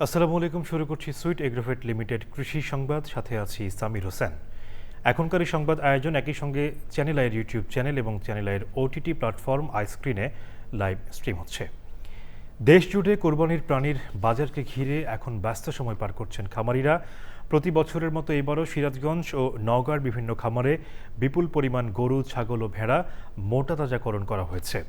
আসসালামু আলাইকুম। শুরু করছি সুইট এগ্রোভেট লিমিটেড কৃষি সংবাদ, সাথে আছি সামির হোসেন। এখনকার এই সংবাদ আয়োজন একই সঙ্গে চ্যানেল আইয়ের ইউটিউব চ্যানেল এবং চ্যানেল আইয়ের ওটিটি প্ল্যাটফর্ম আইস্ক্রিনে লাইভ স্ট্রিম হচ্ছে। দেশ জুড়ে কোরবানির প্রাণীর বাজারকে ঘিরে এখন ব্যস্ত সময় পার করছেন খামারিরা। প্রতি বছরের মতো এবারও সিরাজগঞ্জ ও নওগাঁর বিভিন্ন খামারে বিপুল পরিমাণ গরু, ছাগল ও ভেড়া মোটা তাজাকরণ করা হয়েছে।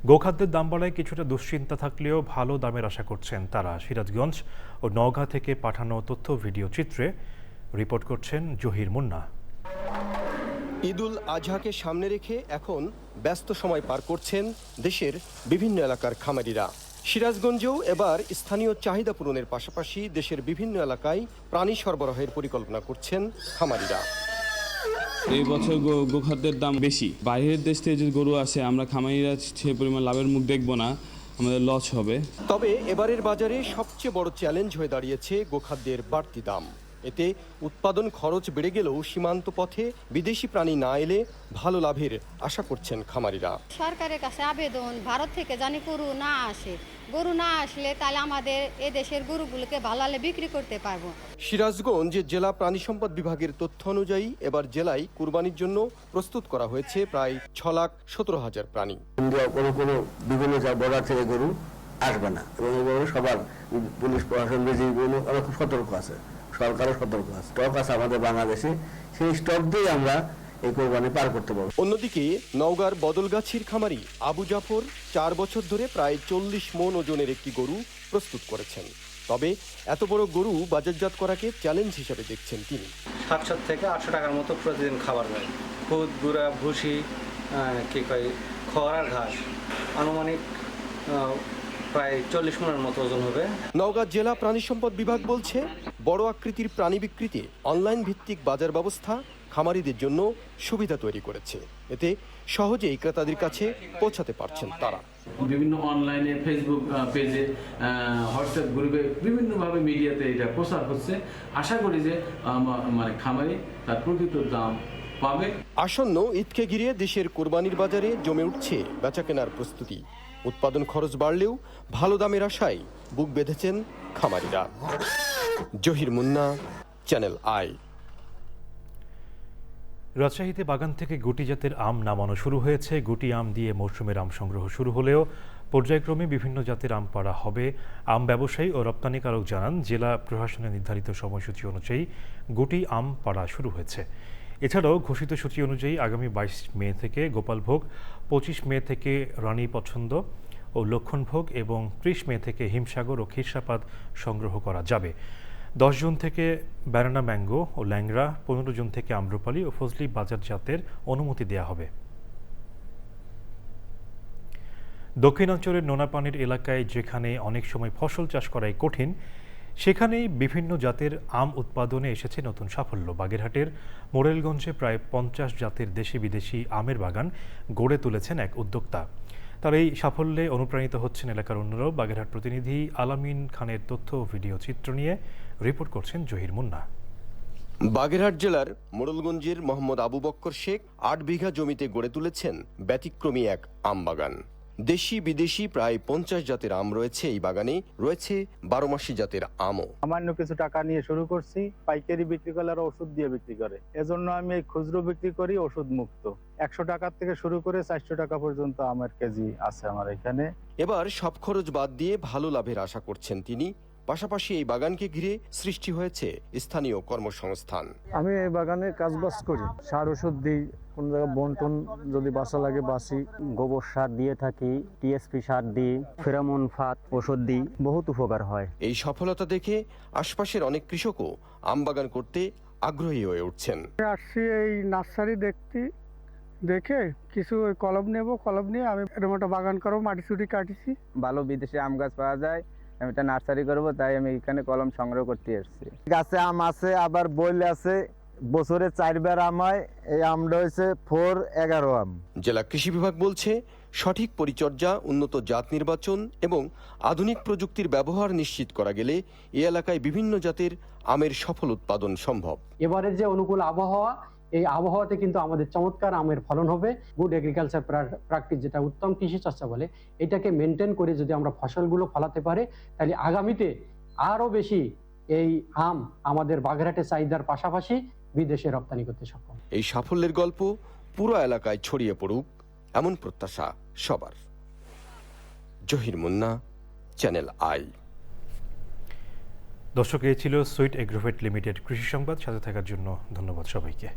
গোখাদ্যের দাম বাড়ায় কিছুটা দুশ্চিন্তা থাকলেও ভালো দামের আশা করছেন তারা। সিরাজগঞ্জ ও নওগাঁ থেকে পাঠানো তথ্য ভিডিও চিত্রে রিপোর্ট করছেন জহির মুন্না। ঈদুল আজহাকে সামনে রেখে এখন ব্যস্ত সময় পার করছেন দেশের বিভিন্ন এলাকার খামারিরা। সিরাজগঞ্জেও এবার স্থানীয় চাহিদা পূরণের পাশাপাশি দেশের বিভিন্ন এলাকায় প্রাণী সরবরাহের পরিকল্পনা করছেন খামারিরা। এই বছর গোখাদ্যের দাম বেশি। বাইরের দেশ থেকে যে গরু আসে, আমরা খামারিরা সে পরিমাণ লাভের মুখ দেখব না, আমাদের লস হবে। তবে এবারের বাজারে সবচেয়ে বড় চ্যালেঞ্জ হয়ে দাঁড়িয়েছে গোখাদ্যের বাড়তি দাম। এতে উৎপাদন খরচ বেড়ে গেলেও সীমান্ত পথে বিদেশি প্রাণী না এলে ভালো লাভের আশা করছেন খামারিরা। সরকারের কাছে আবেদন, ভারত থেকে জানি গরু না আসে। গরু না আসলে তাহলে আমাদের এ দেশের গরুগুলোকে ভালো বিক্রি করতে পারবো। সিরাজগঞ্জ জেলা প্রাণী সম্পদ বিভাগের তথ্য অনুযায়ী এবার জেলায় কুরবানির জন্য প্রস্তুত করা হয়েছে প্রায় 6,17,000 প্রাণী। কোনো বিভিন্ন বর্ডার থেকে গরু আসবে না এবং এগুলো সবার পুলিশ প্রশাসন খুব সতর্ক আছে, সরকারও সতর্ক আছে। স্টক আছে আমাদের বাংলাদেশে, সেই স্টক দিয়ে আমরা এই কোরবানি পার করতে পারবো। অন্যদিকে নওগাঁর বদলগাছির খামারি আবু জাফর 4 বছর ধরে প্রায় 40 মণ ওজনের একটি গরু প্রস্তুত করেছেন। তবে এত বড় গরু বাজারজাত করাকে চ্যালেঞ্জ হিসেবে দেখছেন তিনি। 700 থেকে 800 টাকার মতো প্রতিদিন খাবার দেয়। খুদ, গুঁড়া, ভুসি, খড় আর ঘাস, আনুমানিক প্রায় 40 মণের মতো ওজন হবে। নওগাঁ জেলা প্রাণী সম্পদ বিভাগ বলছে, বড় আকৃতির প্রাণী বিক্রিতে অনলাইন ভিত্তিক বাজার ব্যবস্থা খামারিদের জন্য সুবিধা তৈরি করেছে। এতে সহজেই ক্রেতাদের কাছে পৌঁছাতে পারছেন তারা। বিভিন্ন অনলাইনে, ফেসবুক পেজে, হোয়াটসঅ্যাপ গ্রুপে, বিভিন্নভাবে মিডিয়াতে এটা প্রচার হচ্ছে। আশা করি যে মানে খামারি তার প্রকৃত দাম পাবে। আসন্ন ঈদকে ঘিরে দেশের কোরবানির বাজারে জমে উঠছে বেচাকেনার প্রস্তুতি। উৎপাদন খরচ বাড়লেও ভালো দামের আশায় বুক বেঁধেছেন খামারিরা। Zahir Munna, channel I. রাজশাহীতে বাগান থেকে গুটি জাতের আম নামানো শুরু হয়েছে। গুটি আম দিয়ে মৌসুমের আম সংগ্রহ শুরু হলেও পর্যায়ক্রমে বিভিন্ন জাতের আম পাড়া হবে। আম ব্যবসায়ী ও রপ্তানিকারক জানান, জেলা প্রশাসনের নির্ধারিত সময়সূচি অনুযায়ী গুটি আম পাড়া শুরু হয়েছে। এছাড়াও ঘোষিত সূচি অনুযায়ী আগামী 22 মে থেকে গোপালভোগ, 25 মে থেকে রানী পছন্দ ও লক্ষণভোগ এবং 30 মে থেকে হিমসাগর ও ক্ষীরসাপাত সংগ্রহ করা যাবে। 10 জুন থেকে ব্যানানা ম্যাঙ্গো ও ল্যাংড়া, 15 জুন থেকে আম্রপালি ও ফজলি বাজারজাতের অনুমতি দেওয়া হবে। দক্ষিণাঞ্চলের নোনাপানির এলাকায় যেখানে অনেক সময় ফসল চাষ করাই কঠিন, সেখানেই বিভিন্ন জাতের আম উৎপাদনে এসেছে নতুন সাফল্য। বাগেরহাটের মোরেলগঞ্জে প্রায় 50 জাতের দেশি বিদেশি আমের বাগান গড়ে তুলেছেন এক উদ্যোক্তা। তার এই সাফল্যে অনুপ্রাণিত হচ্ছেন এলাকার অন্যরাও। বাগেরহাট প্রতিনিধি আলামিন খানের তথ্য ও ভিডিও চিত্র নিয়ে রিপোর্ট করছেন জহির মুন্না। বাগেরহাট জেলার মোড়লগঞ্জের মোহাম্মদ আবু বক্কর শেখ 8 বিঘা জমিতে গড়ে তুলেছেন ব্যতিক্রমী এক আম বাগান। দেশি বিদেশি প্রায় 50 জাতের আম রয়েছে এই বাগানে, রয়েছে 12 মাসি জাতের আমও। সামান্য কিছু টাকা নিয়ে শুরু করছি, পাইকারি বিক্রি করলে আর ওষুধ দিয়ে বিক্রি করে। এজন্য আমি এই খুচরো বিক্রি করি ওষুধ মুক্ত। 100 টাকার থেকে শুরু করে 400 টাকা পর্যন্ত আমের কেজি আছে আমার এখানে। এবার সব খরচ বাদ দিয়ে ভালো লাভের আশা করছেন তিনি। পাশাপাশি এই বাগানকে ঘিরে সৃষ্টি হয়েছে স্থানীয় কর্মসংস্থান। আমি এই বাগানে কাজবাজ করি, সার ওষুধ দিই, কোন জায়গায় বন্টন যদি বাসা লাগে বাসি, গোবর সার দিয়ে থাকি, টিএসপি সার দিই, ফেরামন ফাঁদ ওষুধ দিই, বহুত উপকার হয়। এই সফলতা দেখে আশপাশের অনেক কৃষকও আম বাগান করতে আগ্রহী হয়ে উঠছেন। আসছি এই নার্সারি দেখে কিছু কলম নেব, কলম নিয়ে আমি এরকম একটা বাগান করবো। মাটি চুটি কাটিছি, ভালো বিদেশি আম গাছ পাওয়া যায়, আমি একটা নার্সারি করবো, তাই আমি এখানে কলম সংগ্রহ করতে এসেছি। গাছে আম আছে, আবার বইল আছে, বছরে 4 বার আম হয়। এই আমটা হয়েছে 4-11 আম। জেলা কৃষি বিভাগ বলছে, সঠিক পরিচর্যা, উন্নত জাত নির্বাচন এবং আধুনিক প্রযুক্তির ব্যবহার নিশ্চিত করা গেলে এই এলাকায় বিভিন্ন জাতের আমের সফল উৎপাদন সম্ভব। এবারের যে অনুকূল আবহাওয়া, এই আবহাওয়াতে কিন্তু আমাদের চমৎকার আমের ফলন হবে। গুড এগ্রিকালচার প্র্যাকটিস, যেটা উত্তম কৃষি চর্চা বলে, এটাকে মেনটেন করে যদি আমরা ফসলগুলো ফলাতে পারি, তাহলে আগামীতে আরও বেশি এই আম আমাদের বাগেরহাটে চাহিদার পাশাপাশি বিদেশে রপ্তানি করতে সক্ষম। এই সাফল্যের গল্প পুরো এলাকায় ছড়িয়ে পড়ুক এমন প্রত্যাশা সবার। Zahir Munna, channel I. দর্শক, এই ছিল সুইট এগ্রোভেট লিমিটেড কৃষি সংবাদ। সাথে থাকার জন্য ধন্যবাদ সবাইকে।